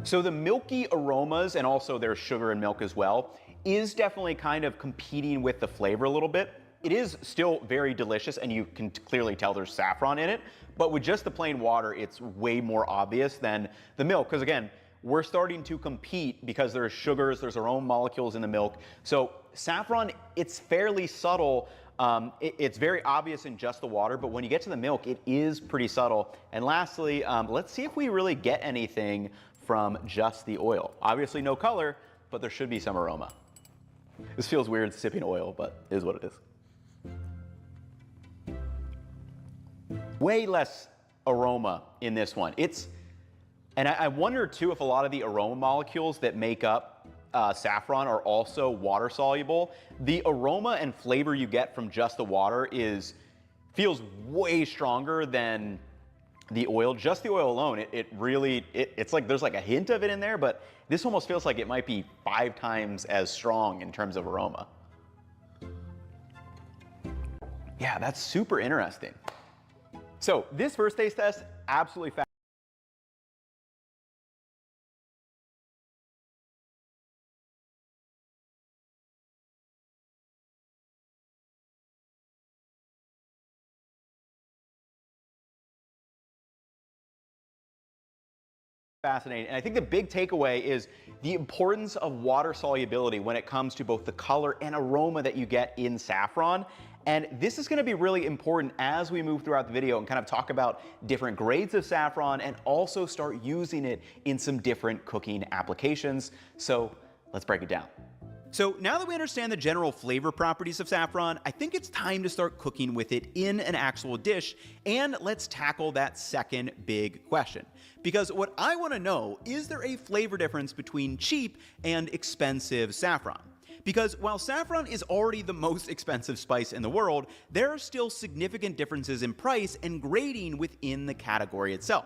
[SPEAKER 18] So the milky aromas, and also there's sugar and milk as well, is definitely kind of competing with the flavor a little bit. It is still very delicious, and you can clearly tell there's saffron in it, but with just the plain water, it's way more obvious than the milk. Because again, we're starting to compete because there's sugars, there's our own molecules in the milk. So saffron, it's fairly subtle. It's very obvious in just the water, but when you get to the milk, it is pretty subtle. And lastly, let's see if we really get anything from just the oil. Obviously no color, but there should be some aroma. This feels weird sipping oil, but it is what it is. Way less aroma in this one. And I wonder too if a lot of the aroma molecules that make up saffron are also water soluble. The aroma and flavor you get from just the water feels way stronger than the oil. Just the oil alone, it's like there's like a hint of it in there, but this almost feels like it might be 5 times as strong in terms of aroma. Yeah, that's super interesting. So this first taste test, absolutely fascinating. And I think the big takeaway is the importance of water solubility when it comes to both the color and aroma that you get in saffron. And this is going to be really important as we move throughout the video and kind of talk about different grades of saffron and also start using it in some different cooking applications. So let's break it down. So now that we understand the general flavor properties of saffron, I think it's time to start cooking with it in an actual dish, and let's tackle that second big question. Because what I want to know, is there a flavor difference between cheap and expensive saffron? Because while saffron is already the most expensive spice in the world, there are still significant differences in price and grading within the category itself.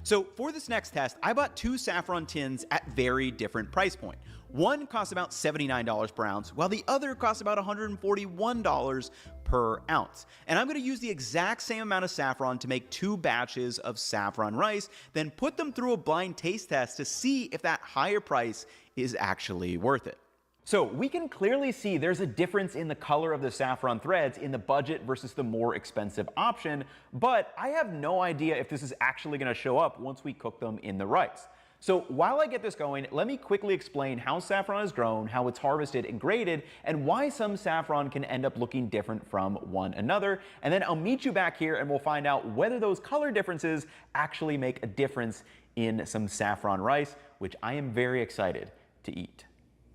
[SPEAKER 18] So for this next test, I bought 2 saffron tins at very different price point. One costs about $79 per ounce, while the other costs about $141 per ounce. And I'm going to use the exact same amount of saffron to make 2 batches of saffron rice, then put them through a blind taste test to see if that higher price is actually worth it. So we can clearly see there's a difference in the color of the saffron threads in the budget versus the more expensive option, but I have no idea if this is actually going to show up once we cook them in the rice. So while I get this going, let me quickly explain how saffron is grown, how it's harvested and graded, and why some saffron can end up looking different from one another. And then I'll meet you back here and we'll find out whether those color differences actually make a difference in some saffron rice, which I am very excited to eat.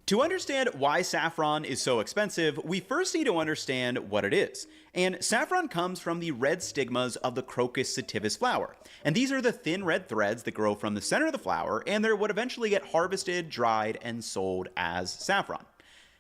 [SPEAKER 18] To understand why saffron is so expensive, we first need to understand what it is. And saffron comes from the red stigmas of the Crocus sativus flower. And these are the thin red threads that grow from the center of the flower, and they're what eventually get harvested, dried, and sold as saffron.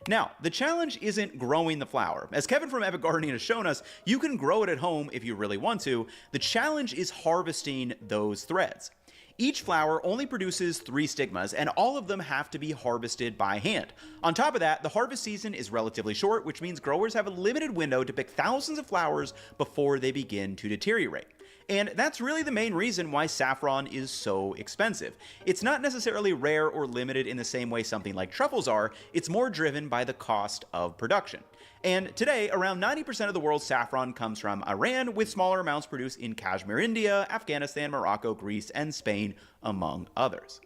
[SPEAKER 18] Now, the challenge isn't growing the flower. As Kevin from Epic Gardening has shown us, you can grow it at home if you really want to. The challenge is harvesting those threads. Each flower only produces 3 stigmas, and all of them have to be harvested by hand. On top of that, the harvest season is relatively short, which means growers have a limited window to pick thousands of flowers before they begin to deteriorate. And that's really the main reason why saffron is so expensive. It's not necessarily rare or limited in the same way something like truffles are, it's more driven by the cost of production. And today, around 90% of the world's saffron comes from Iran, with smaller amounts produced in Kashmir, India, Afghanistan, Morocco, Greece, and Spain, among others.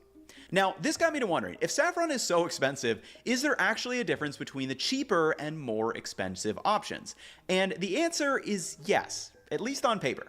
[SPEAKER 18] Now, this got me to wondering, if saffron is so expensive, is there actually a difference between the cheaper and more expensive options? And the answer is yes, at least on paper.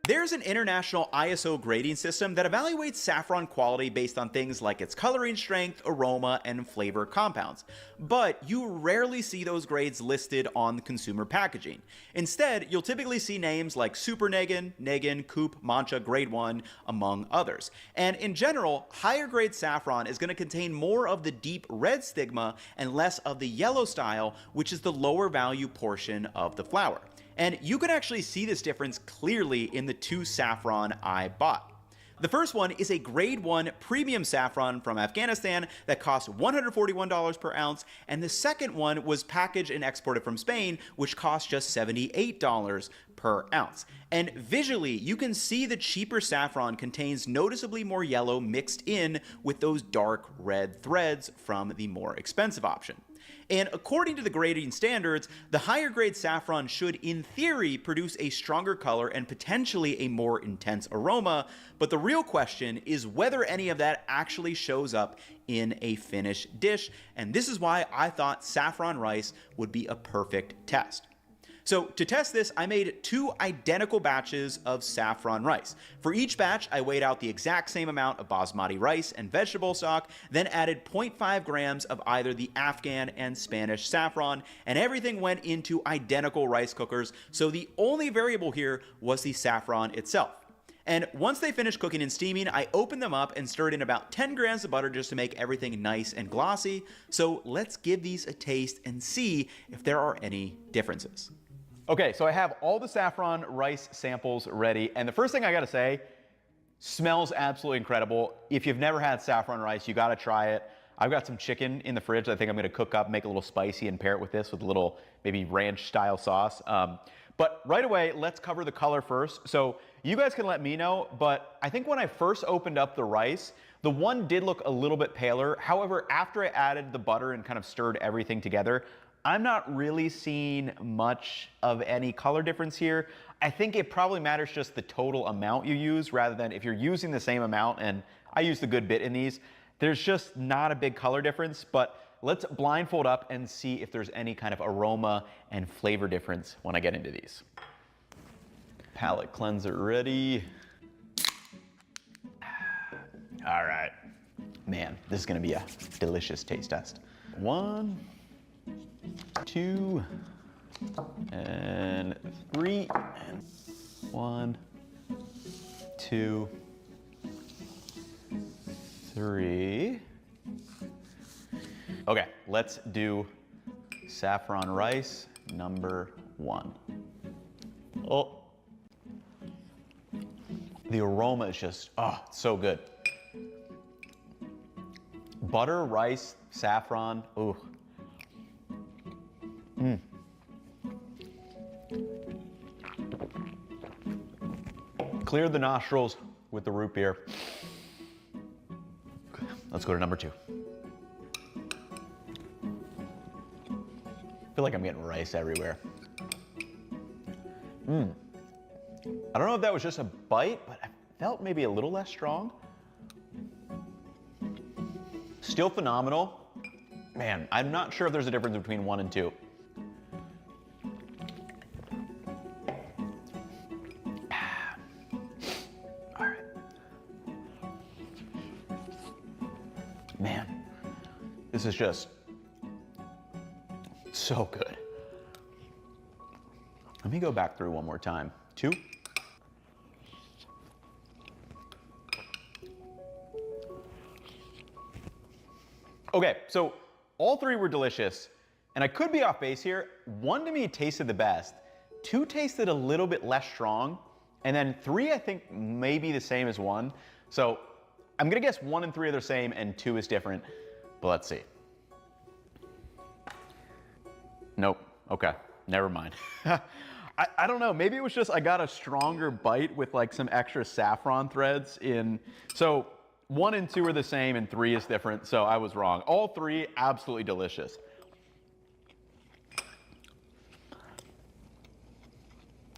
[SPEAKER 18] There's an international ISO grading system that evaluates saffron quality based on things like its coloring strength, aroma, and flavor compounds. But you rarely see those grades listed on the consumer packaging. Instead, you'll typically see names like Super Negin, Negin, Coupe, Mancha, Grade 1, among others. And in general, higher grade saffron is going to contain more of the deep red stigma and less of the yellow style, which is the lower value portion of the flower. And you can actually see this difference clearly in the 2 saffron I bought. The first one is a grade 1 premium saffron from Afghanistan that cost $141 per ounce, and the second one was packaged and exported from Spain, which cost just $78
[SPEAKER 16] per ounce. And visually, you can see the cheaper saffron contains noticeably more yellow mixed in with those dark red threads from the more expensive option. And according to the grading standards, the higher grade saffron should, in theory, produce a stronger color and potentially a more intense aroma, but the real question is whether any of that actually shows up in a finished dish, and this is why I thought saffron rice would be a perfect test. So to test this, I made 2 identical batches of saffron rice. For each batch, I weighed out the exact same amount of basmati rice and vegetable stock, then added 0.5 grams of either the Afghan and Spanish saffron, and everything went into identical rice cookers, so the only variable here was the saffron itself. And once they finished cooking and steaming, I opened them up and stirred in about 10 grams of butter just to make everything nice and glossy. So let's give these a taste and see if there are any differences.
[SPEAKER 18] Okay, so I have all the saffron rice samples ready, and the first thing I gotta say, smells absolutely incredible. If you've never had saffron rice, you gotta try it. I've got some chicken in the fridge that I think I'm gonna cook up, make a little spicy, and pair it with this with a little maybe ranch style sauce. But right away, let's cover the color first. So you guys can let me know, but I think when I first opened up the rice, the one did look a little bit paler. However, after I added the butter and kind of stirred everything together, I'm not really seeing much of any color difference here. I think it probably matters just the total amount you use rather than if you're using the same amount, and I used a good bit in these, there's just not a big color difference, but let's blindfold up and see if there's any kind of aroma and flavor difference when I get into these. Palate cleanser ready. All right, man, this is gonna be a delicious taste test. 1, 2, and 3, and 1, 2, 3. Okay, let's do saffron rice number 1. Oh, the aroma is just, oh, so good. Butter, rice, saffron, ooh. Clear the nostrils with the root beer. Let's go to number 2. I feel like I'm getting rice everywhere. I don't know if that was just a bite, but I felt maybe a little less strong. Still phenomenal. Man, I'm not sure if there's a difference between 1 and 2. All right. Man, this is just so good. Let me go back through one more time. 2. Okay, so all 3 were delicious, and I could be off base here. 1 to me tasted the best, 2 tasted a little bit less strong, and then 3 I think maybe the same as 1. So I'm gonna guess 1 and 3 are the same and 2 is different, but let's see. Nope, okay, never mind. I don't know, maybe it was just I got a stronger bite with like some extra saffron threads in, so 1 and 2 are the same and 3 is different, so I was wrong. All 3 absolutely delicious.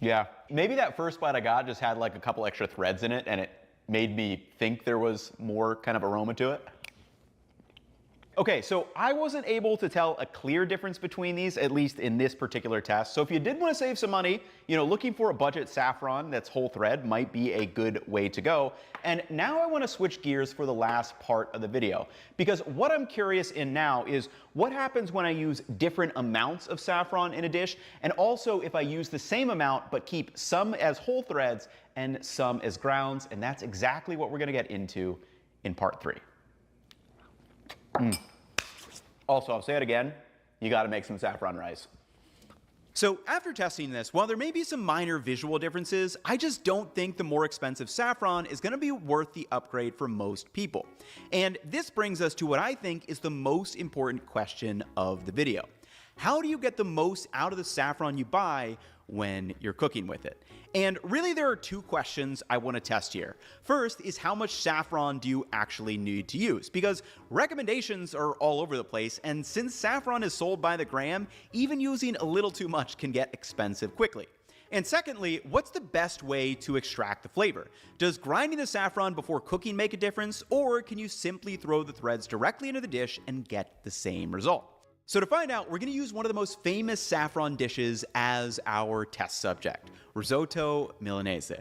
[SPEAKER 18] Yeah, maybe that first bite I got just had like a couple extra threads in it and it made me think there was more kind of aroma to it. Okay, so I wasn't able to tell a clear difference between these, at least in this particular test. So if you did want to save some money, you know, looking for a budget saffron that's whole thread might be a good way to go. And now I want to switch gears for the last part of the video, because what I'm curious in now is what happens when I use different amounts of saffron in a dish, and also if I use the same amount but keep some as whole threads and some as grounds, and that's exactly what we're going to get into in part 3. Also, I'll say it again, you gotta make some saffron rice.
[SPEAKER 16] So after testing this, while there may be some minor visual differences, I just don't think the more expensive saffron is gonna be worth the upgrade for most people. And this brings us to what I think is the most important question of the video. how do you get the most out of the saffron you buy when you're cooking with it? And really there are two questions I want to test here. First is how much saffron do you actually need to use? Because recommendations are all over the place, and since saffron is sold by the gram, even using a little too much can get expensive quickly. And secondly, what's the best way to extract the flavor? Does grinding the saffron before cooking make a difference, or can you simply throw the threads directly into the dish and get the same result? So to find out, we're going to use one of the most famous saffron dishes as our test subject, risotto Milanese.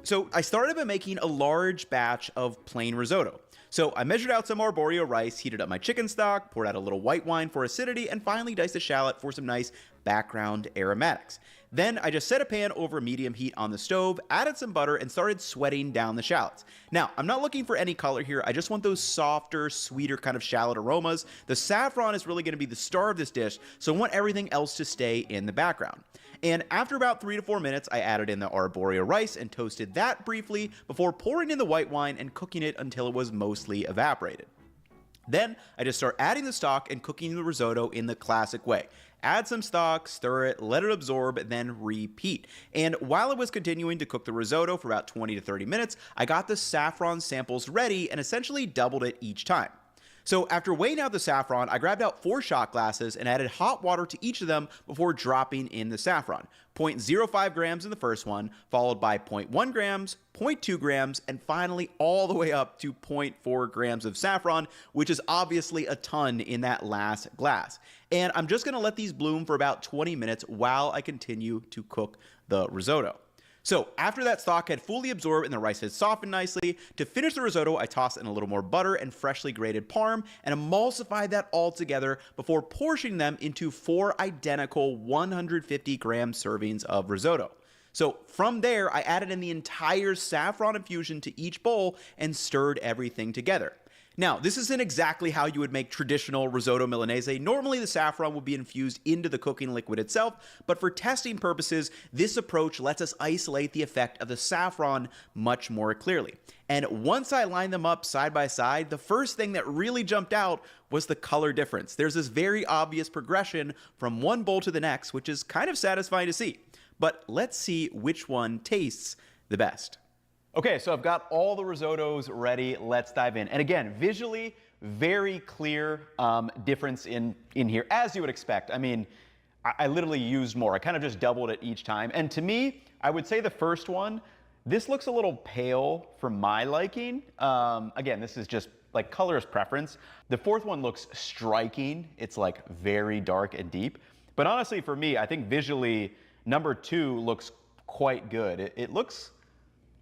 [SPEAKER 16] So I started by making a large batch of plain risotto. So I measured out some arborio rice, heated up my chicken stock, poured out a little white wine for acidity, and finally diced a shallot for some nice background aromatics. Then I just set a pan over medium heat on the stove, added some butter, and started sweating down the shallots. Now, I'm not looking for any color here. I just want those softer, sweeter kind of shallot aromas. The saffron is really going to be the star of this dish, so I want everything else to stay in the background. And after about 3 to 4 minutes, I added in the arborio rice and toasted that briefly before pouring in the white wine and cooking it until it was mostly evaporated. Then I just start adding the stock and cooking the risotto in the classic way. Add some stock, stir it, let it absorb, then repeat. And while I was continuing to cook the risotto for about 20 to 30 minutes, I got the saffron samples ready and essentially doubled it each time. So after weighing out the saffron, I grabbed out 4 shot glasses and added hot water to each of them before dropping in the saffron. 0.05 grams in the first one, followed by 0.1 grams, 0.2 grams, and finally all the way up to 0.4 grams of saffron, which is obviously a ton in that last glass. And I'm just gonna let these bloom for about 20 minutes while I continue to cook the risotto. So after that stock had fully absorbed and the rice had softened nicely, to finish the risotto, I tossed in a little more butter and freshly grated parm and emulsified that all together before portioning them into 4 identical 150 gram servings of risotto. So from there, I added in the entire saffron infusion to each bowl and stirred everything together. Now, this isn't exactly how you would make traditional risotto Milanese. Normally, the saffron would be infused into the cooking liquid itself, but for testing purposes, this approach lets us isolate the effect of the saffron much more clearly. And once I lined them up side by side, the first thing that really jumped out was the color difference. There's this very obvious progression from one bowl to the next, which is kind of satisfying to see. But let's see which one tastes the best. Okay, so I've got all the risottos ready. Let's dive in. And again, visually, very clear difference in here, as you would expect. I mean, I literally used more. I kind of just doubled it each time. And to me, I would say the first one, this looks a little pale for my liking. Again, this is just like colorist preference. The fourth one looks striking. It's like very dark and deep. But honestly, for me, I think visually, number 2 looks quite good. It looks...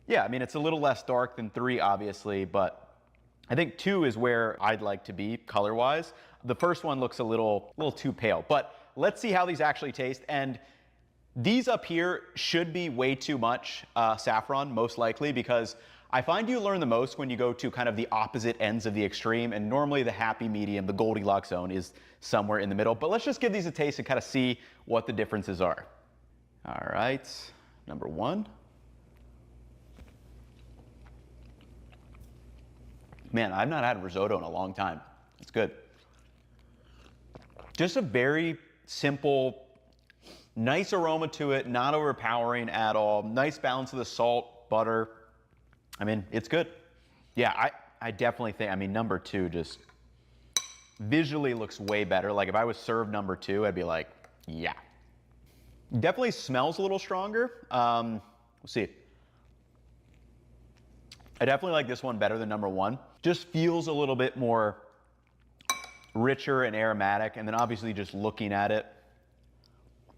[SPEAKER 16] Yeah, I mean, it's a little less dark than 3, obviously, but I think 2 is where I'd like to be color-wise. The first one looks a little too pale, but let's see how these actually taste. And these up here should be way too much saffron, most likely, because I find you learn the most when you go to kind of the opposite ends of the extreme, and normally the happy medium, the Goldilocks zone, is somewhere in the middle. But let's just give these a taste and kind of see what the differences are. All right, number 1. Man, I've not had risotto in a long time. It's good. Just a very simple, nice aroma to it, not overpowering at all. Nice balance of the salt, butter. I mean, it's good. Yeah, I definitely think, I mean, number 2 just visually looks way better. Like if I was served number 2, I'd be like, yeah. Definitely smells a little stronger. We'll see. I definitely like this one better than number 1. Just feels a little bit more richer and aromatic. And then obviously just looking at it,